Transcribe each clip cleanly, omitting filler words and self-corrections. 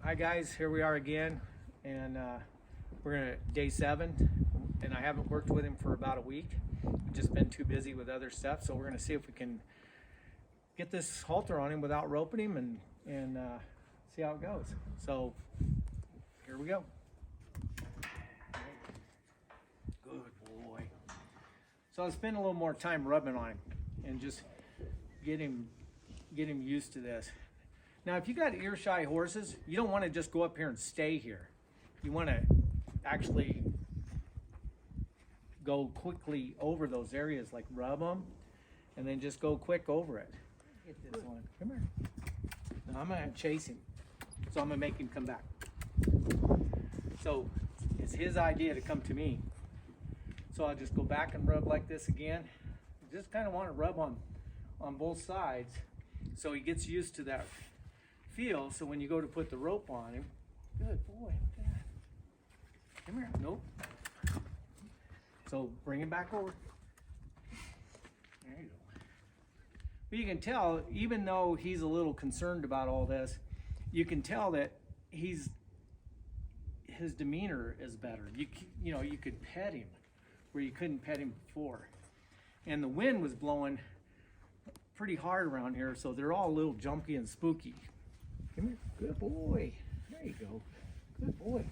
Hi guys, here we are again, and we're gonna day 7, and I haven't worked with him for about a week. We've just been too busy with other stuff, so we're gonna see if we can get this halter on him without roping him and see how it goes. So here we go. Good boy. So I'll spend a little more time rubbing on him and just get him used to this. Now, if you got ear-shy horses, you don't want to just go up here and stay here. You want to actually go quickly over those areas, like rub them, and then just go quick over it. Get this one. Come here. Now, I'm going to chase him, so I'm going to make him come back. So it's his idea to come to me. So I'll just go back and rub like this again. Just kind of want to rub on both sides so he gets used to that feel, so when you go to put the rope on him, good boy, look at that. Come here, nope. So bring him back over. There you go. But you can tell, even though he's a little concerned about all this, you can tell that his demeanor is better. You know, you could pet him where you couldn't pet him before. And the wind was blowing pretty hard around here, so they're all a little jumpy and spooky. Come here. Good boy. There you go. Good boy.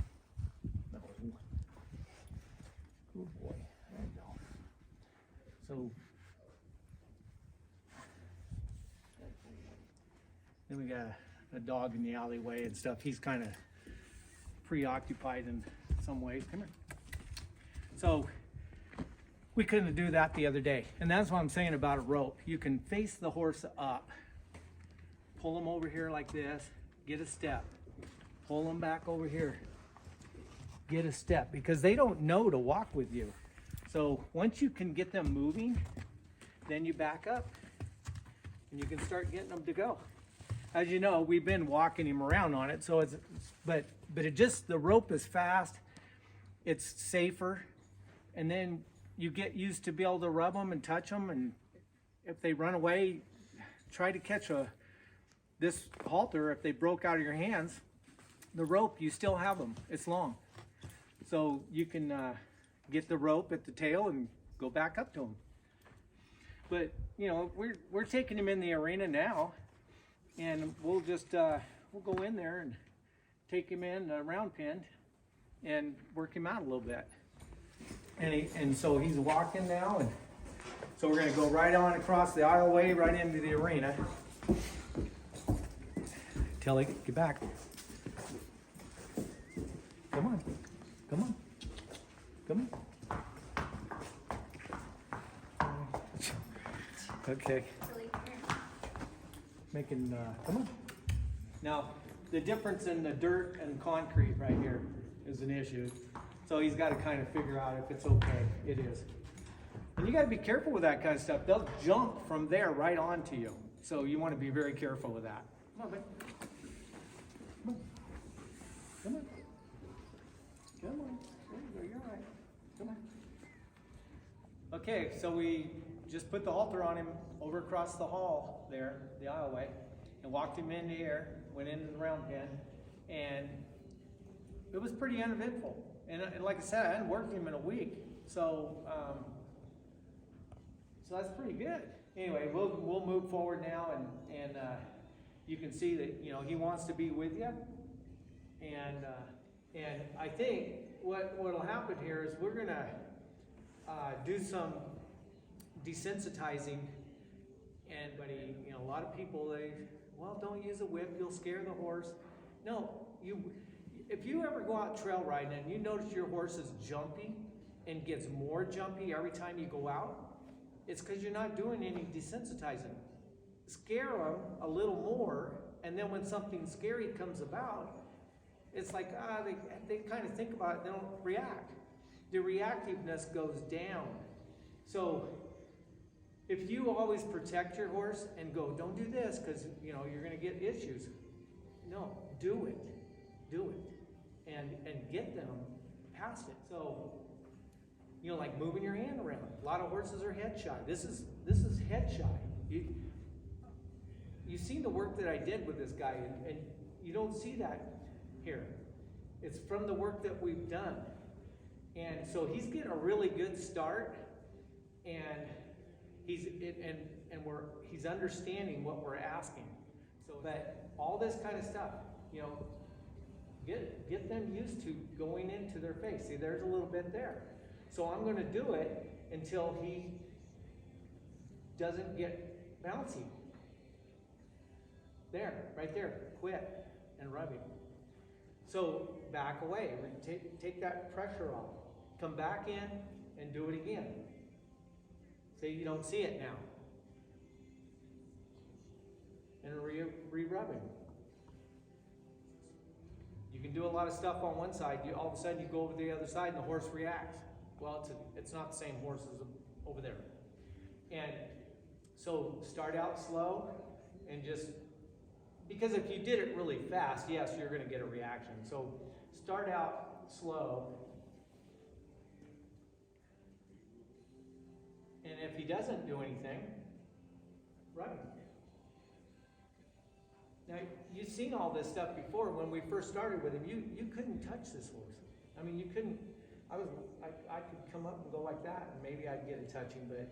No. Good boy. There you go. So, then we got a dog in the alleyway and stuff. He's kind of preoccupied in some ways. Come here. So, we couldn't do that the other day. And that's what I'm saying about a rope. You can face the horse up. Pull them over here like this, get a step. Pull them back over here, get a step, because they don't know to walk with you. So once you can get them moving, then you back up and you can start getting them to go. As you know, we've been walking him around on it, so but it just, the rope is fast, it's safer, and then you get used to be able to rub them and touch them, and if they run away, try to catch this halter. If they broke out of your hands, the rope, you still have them. It's long. So you can get the rope at the tail and go back up to them. But, you know, we're taking him in the arena now, and we'll just, we'll go in there and take him in a round pen and work him out a little bit. And so he's walking now, and so we're going to go right on across the aisleway right into the arena. Telly, get back. Come on. Come on. Come on. Okay. Making, come on. Now, the difference in the dirt and concrete right here is an issue. So he's got to kind of figure out if it's okay. It is. And you got to be careful with that kind of stuff. They'll jump from there right onto you. So you want to be very careful with that. Come on, babe. Come on. Come on. Come on. There you go. You're all right. Come on. Okay, so we just put the halter on him over across the hall there, the aisleway, and walked him in the air, went in the round pen, and it was pretty uneventful. And like I said, I hadn't worked him in a week, so that's pretty good. Anyway, we'll move forward now, and you can see that, you know, he wants to be with you, and I think what'll happen here is we're gonna do some desensitizing. And you know, a lot of people, well, don't use a whip, you'll scare the horse. No, if you ever go out trail riding and you notice your horse is jumpy and gets more jumpy every time you go out, it's because you're not doing any desensitizing. Scare them a little more, and then when something scary comes about, it's like, they kind of think about it, they don't react. The reactiveness goes down. So if you always protect your horse and go, don't do this because, you know, you're going to get issues. No, do it. Do it. And get them past it. So, you know, like moving your hand around. A lot of horses are head shy. This is head shy. You've seen the work that I did with this guy, and you don't see that here. It's from the work that we've done. And so he's getting a really good start, and he's understanding what we're asking. So that all this kind of stuff, you know, get them used to going into their face. See, there's a little bit there. So I'm going to do it until he doesn't get bouncy. There, right there, quit and rubbing. So back away, take that pressure off. Come back in and do it again. Say you don't see it now. And re-rubbing. You can do a lot of stuff on one side. All of a sudden you go over to the other side and the horse reacts. Well, it's not the same horse as over there. And so start out slow and just, because if you did it really fast, yes, you're going to get a reaction. So start out slow. And if he doesn't do anything, rub him. Now, you've seen all this stuff before. When we first started with him, you couldn't touch this horse. I mean, you couldn't. I could come up and go like that, and maybe I'd get a touching, but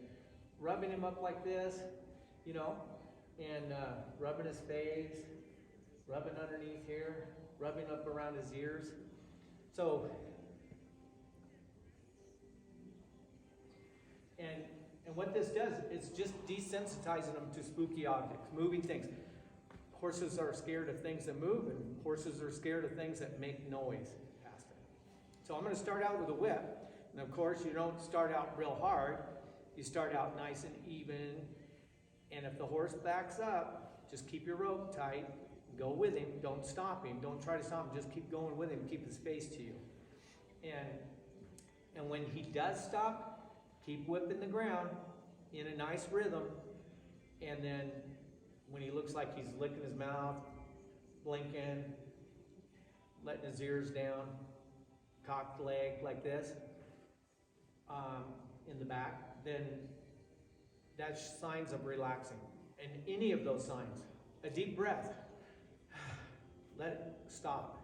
rubbing him up like this, you know, and rubbing his face, rubbing underneath here, rubbing up around his ears. So, and what this does, it's just desensitizing them to spooky objects, moving things. Horses are scared of things that move, and horses are scared of things that make noise past them. So I'm going to start out with a whip. And of course, you don't start out real hard. You start out nice and even. And if the horse backs up, just keep your rope tight. Go with him. Don't stop him. Don't try to stop him. Just keep going with him. Keep his face to you. And when he does stop, keep whipping the ground in a nice rhythm. And then when he looks like he's licking his mouth, blinking, letting his ears down, cocked leg like this in the back, then that's signs of relaxing. And any of those signs, a deep breath, let it stop.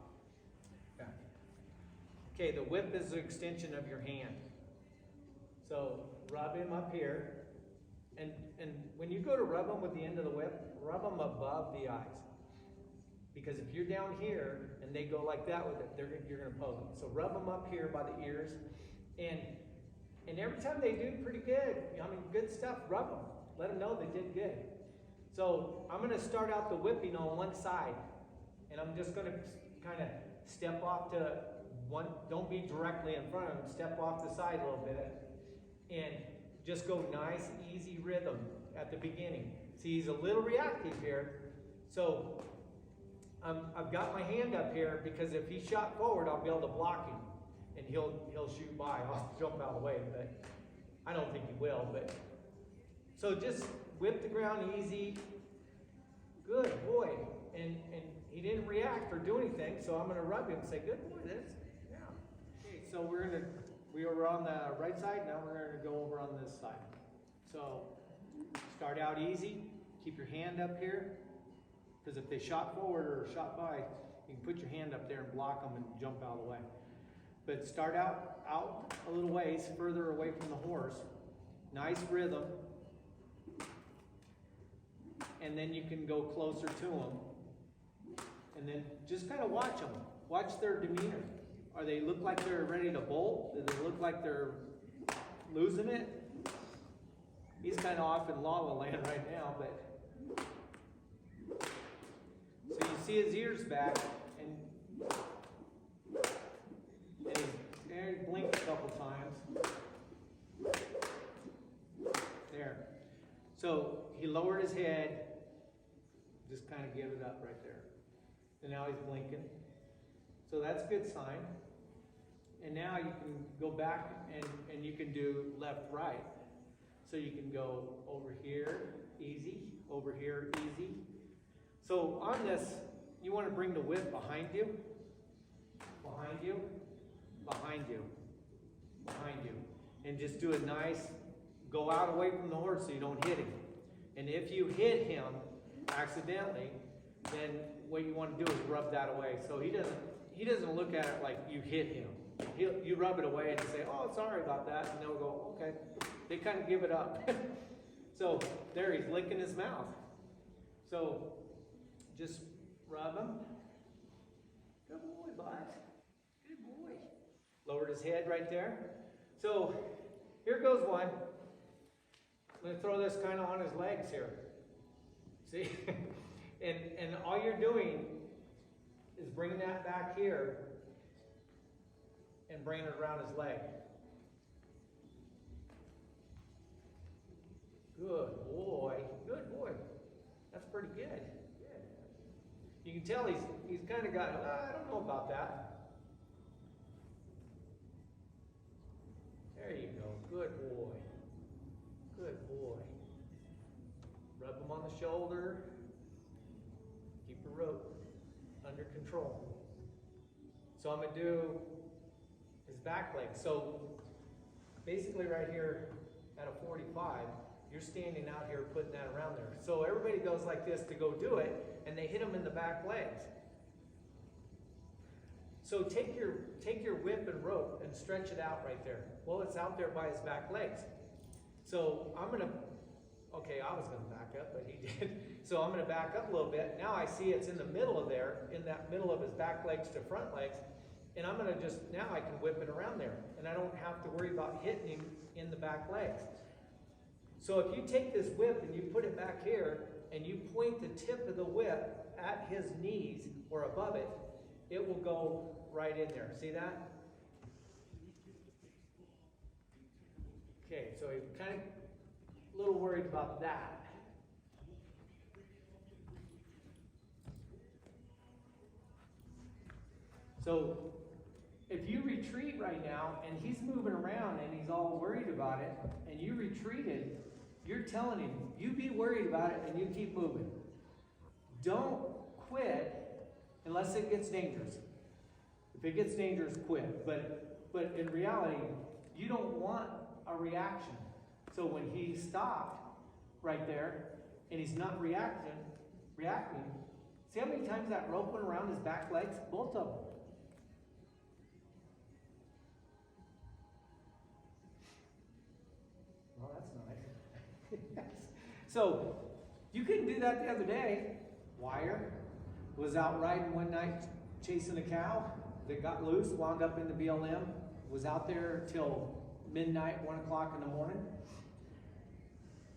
Okay, the whip is the extension of your hand. So rub him up here. And when you go to rub them with the end of the whip, rub them above the eyes. Because if you're down here and they go like that with it, you're going to pose them. So rub them up here by the ears. And every time they do pretty good, I mean, good stuff, rub them. Let them know they did good. So I'm going to start out the whipping on one side. And I'm just going to kind of step off to one. Don't be directly in front of them. Step off the side a little bit. And just go nice, easy rhythm at the beginning. See, he's a little reactive here. So I've got my hand up here because if he shot forward, I'll be able to block him. And he'll shoot by. I'll jump out of the way, but I don't think he will. But so just whip the ground easy. Good boy. And he didn't react or do anything, so I'm going to rub him and say, good boy, yeah. Okay, so we were on the right side, now we're going to go over on this side. So start out easy, keep your hand up here, because if they shot forward or shot by, you can put your hand up there and block them and jump out of the way. But start out a little ways, further away from the horse, nice rhythm, and then you can go closer to them, and then just kind of watch them, watch their demeanor. Are they look like they're ready to bolt? Do they look like they're losing it? He's kind of off in La La Land right now, but so you see his ears back, and he blinked a couple times. There. So he lowered his head, just kind of give it up right there. And now he's blinking. So that's a good sign. And now you can go back and you can do left, right. So you can go over here, easy, over here, easy. So on this, you want to bring the whip behind you, behind you, behind you, behind you. And just do a nice, go out away from the horse so you don't hit him. And if you hit him accidentally, then what you want to do is rub that away. So he doesn't look at it like you hit him. You rub it away and say, oh, sorry about that, and they'll go, okay. They kind of give it up. So there, he's licking his mouth. So just rub him. Good boy, bud. Good boy. Lowered his head right there. So here goes one. I'm going to throw this kind of on his legs here. See? and all you're doing is bringing that back here and bringing it around his leg. Good boy. Good boy. That's pretty good. Good. You can tell he's kind of got, I don't know about that. There you go. Good boy. Good boy. Rub him on the shoulder. Keep the rope under control. So I'm going to do his back leg. So basically right here at a 45, you're standing out here putting that around there. So everybody goes like this to go do it, and they hit them in the back legs. So take your whip and rope and stretch it out right there. Well, it's out there by his back legs. So I was gonna back up, but he did. So I'm gonna back up a little bit. Now I see it's in the middle of there, in that middle of his back legs to front legs. And I'm gonna now I can whip it around there. And I don't have to worry about hitting him in the back legs. So if you take this whip and you put it back here, and you point the tip of the whip at his knees or above it, it will go right in there. See that? Okay, so he's kind of a little worried about that. So if you retreat right now and he's moving around and he's all worried about it, and you retreated, you're telling him, you be worried about it and you keep moving. Don't quit unless it gets dangerous. If it gets dangerous, quit. But in reality, you don't want a reaction. So when he stopped right there and he's not reacting, see how many times that rope went around his back legs? Both of them. Well, that's nice. So you couldn't do that the other day. Wire was out riding one night chasing a cow that got loose, wound up in the BLM, was out there till midnight, 1 o'clock in the morning.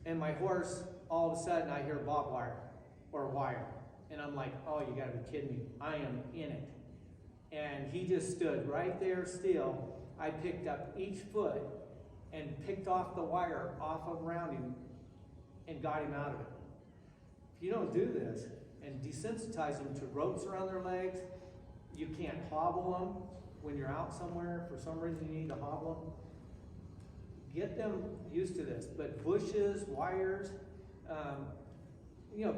And my horse, all of a sudden I hear barbed wire or wire. And I'm like, oh, you gotta be kidding me. I am in it. And he just stood right there still. I picked up each foot and picked off the wire off of around him and got him out of it. If you don't do this and desensitize them to ropes around their legs, you can't hobble them when you're out somewhere. For some reason you need to hobble them. Get them used to this. But bushes, wires,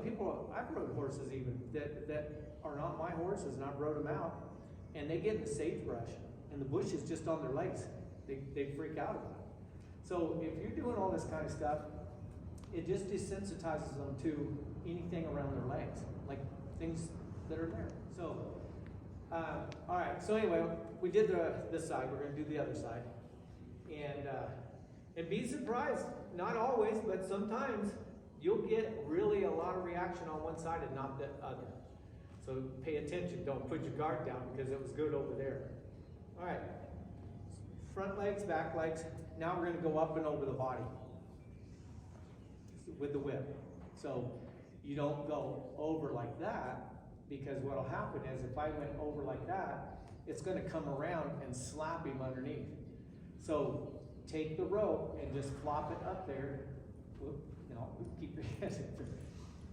people, I've rode horses even that are not my horses, and I've rode them out, and they get in the sagebrush, and the bush is just on their legs. They freak out about it. So if you're doing all this kind of stuff, it just desensitizes them to anything around their legs, like things that are there. So, all right. So anyway, we did this side. We're going to do the other side, and be surprised. Not always, but sometimes you'll get really a lot of reaction on one side and not the other. So pay attention. Don't put your guard down because it was good over there. All right. Front legs, back legs. Now we're going to go up and over the body with the whip. So you don't go over like that, because what will happen is if I went over like that, it's going to come around and slap him underneath. So take the rope and just flop it up there. Keep your head in.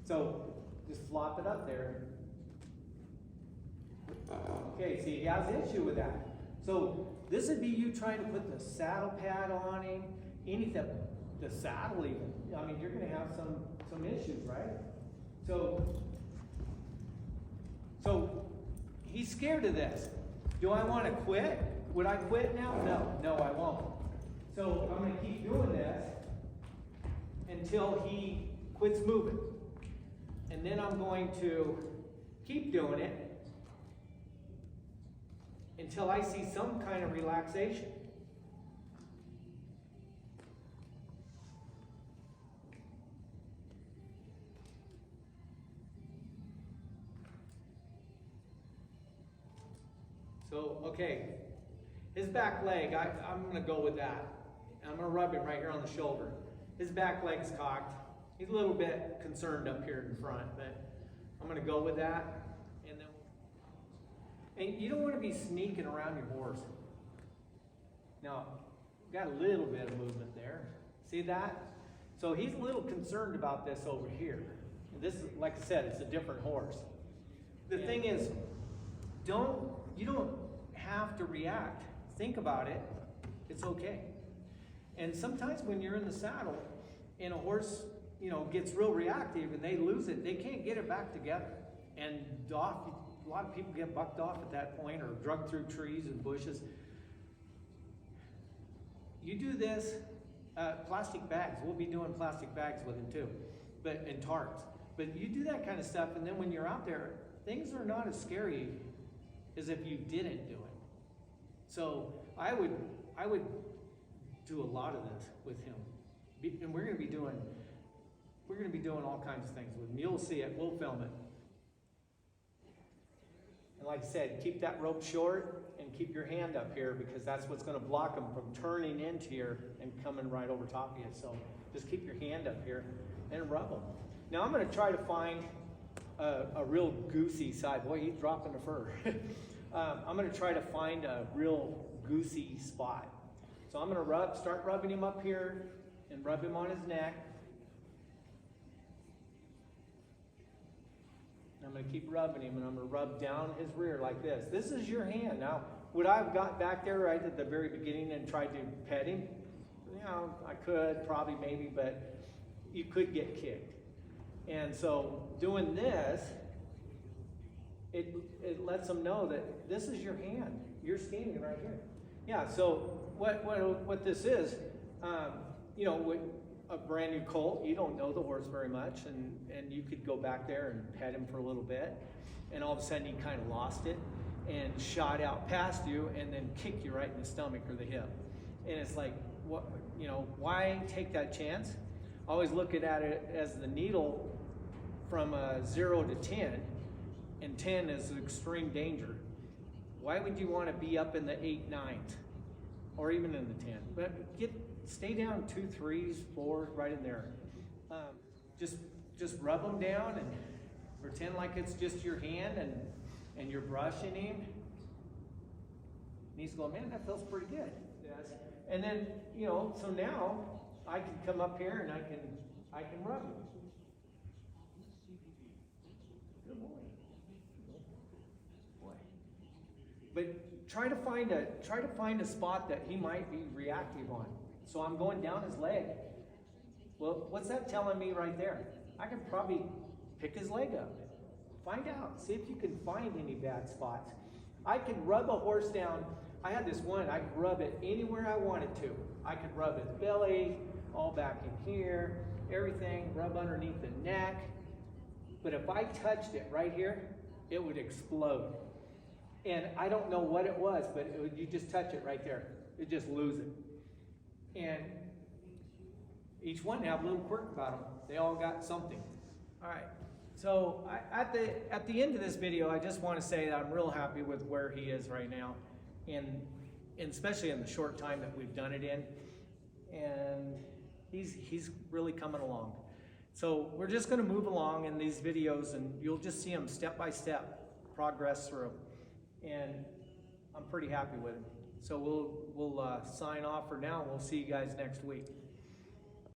So just flop it up there. Okay, see, he has an issue with that. So this would be you trying to put the saddle pad on him, anything, the saddle even. I mean, you're going to have some issues, right? So he's scared of this. Do I want to quit? Would I quit now? No, I won't. So I'm going to keep doing this until he quits moving. And then I'm going to keep doing it until I see some kind of relaxation. So, okay, his back leg, I'm going to go with that. I'm going to rub him right here on the shoulder. His back leg's cocked. He's a little bit concerned up here in front, but I'm going to go with that. And you don't want to be sneaking around your horse. Now, got a little bit of movement there. See that? So he's a little concerned about this over here. This is, like I said, it's a different horse. The thing is, you don't have to react. Think about it. It's okay. And sometimes when you're in the saddle and a horse, gets real reactive and they lose it, they can't get it back together. And a lot of people get bucked off at that point or drugged through trees and bushes. You do this, plastic bags. We'll be doing plastic bags with him too, and tarps. But you do that kind of stuff, and then when you're out there, things are not as scary as if you didn't do it. So I would do a lot of this with him, and we're going to be doing all kinds of things with him. You'll see it. We'll film it. And like I said, keep that rope short and keep your hand up here because that's what's going to block them from turning into you and coming right over top of you. So just keep your hand up here and rub them. Now I'm going to try to find a real goosey side. Boy, he's dropping the fur. I'm going to try to find a real goosey spot. So I'm going to start rubbing him up here and rub him on his neck. I'm going to keep rubbing him, and I'm going to rub down his rear like this. This is your hand. Now, would I have got back there right at the very beginning and tried to pet him? I could, probably, maybe, but you could get kicked. And so doing this, it lets them know that this is your hand. You're standing right here. Yeah, so what this is, with a brand new colt, you don't know the horse very much, and you could go back there and pet him for a little bit, and all of a sudden he kind of lost it and shot out past you and then kick you right in the stomach or the hip. And it's like, why take that chance? Always look at it as the needle from 0 to 10, and 10 is extreme danger. Why would you want to be up in the 8, 9, or even in the 10? But stay down 2, 3s, 4s, right in there. Just rub them down and pretend like it's just your hand and you're brushing him. And he's going, man, that feels pretty good. Yes. And then, so now I can come up here and I can rub him. Good boy. Boy. But try to find a spot that he might be reactive on. So I'm going down his leg. Well, what's that telling me right there? I could probably pick his leg up. Find out. See if you can find any bad spots. I could rub a horse down. I had this one. I could rub it anywhere I wanted to. I could rub his belly, all back in here, everything, rub underneath the neck. But if I touched it right here, it would explode. And I don't know what it was, but you just touch it right there. It just lose it. And each one have a little quirk about them. They all got something. All right. So at the end of this video, I just want to say that I'm real happy with where he is right now, and especially in the short time that we've done it in. And he's really coming along. So we're just going to move along in these videos, and you'll just see him step by step progress through. And I'm pretty happy with him. So we'll sign off for now. We'll see you guys next week.